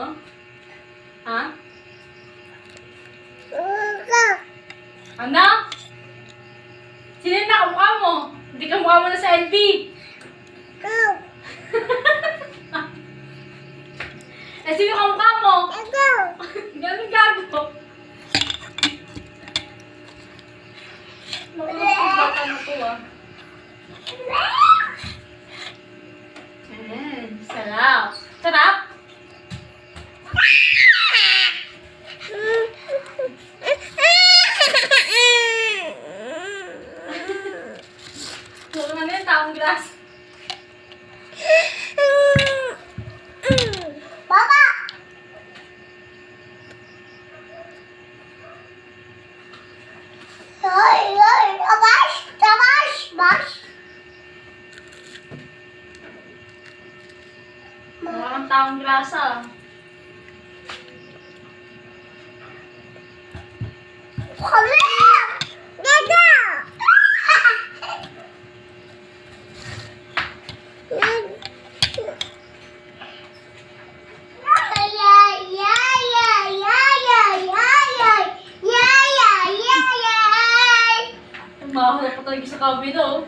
mo? Ha? Ano? Sino yung nakamukha mo? Hindi ka mukha mo na sa LB. Eh, sino kamukha mo? Ganun gago. Bata na to ah. Sarap. Sarap? Huwag naman yun, taong glass. Papa! Bash! Mukha kang taong grasa. Mahalap ko talaga sa kabi no.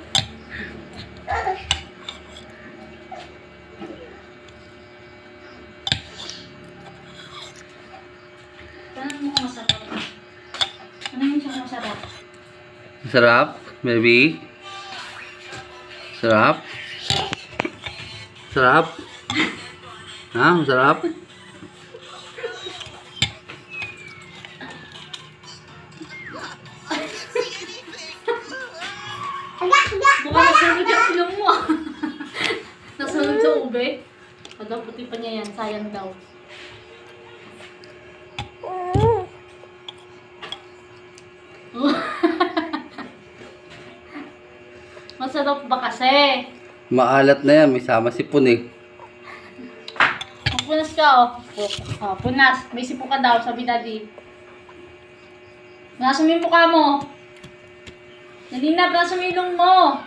Tanong mo kung masarap. Ano yung siyang masarap? Sarap, baby. Sarap. Sarap. Ha? Sarap. Baka nasunod yung ilong mo. Nasunod sa ube. Ano, puti pa niya yan. Sayang daw. Masarap ba kasi? Maalat na yan. May sama sipon eh. Punas ka oh. Oh, punas. May sipo ka daw, sabi daddy. Nasa mo yung mukha mo. Nalinap, nasa mo yung ilong mo.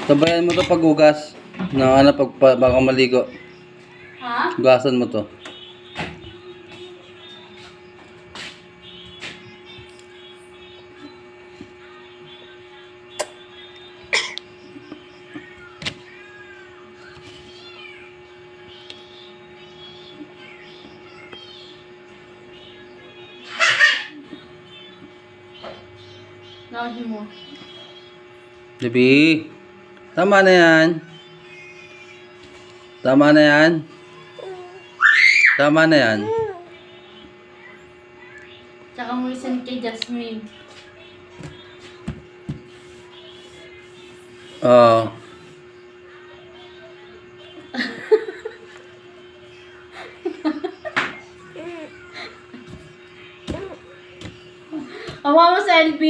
Sabayan mo to pag-ugas. Bago maligo. Ha? Ugasan mo to. Nakagi mo. Baby. Tama na yan. Tama na yan. Tama na yan. Tsaka mo isan kay Jasmine. Oo. Awa mo sa LB?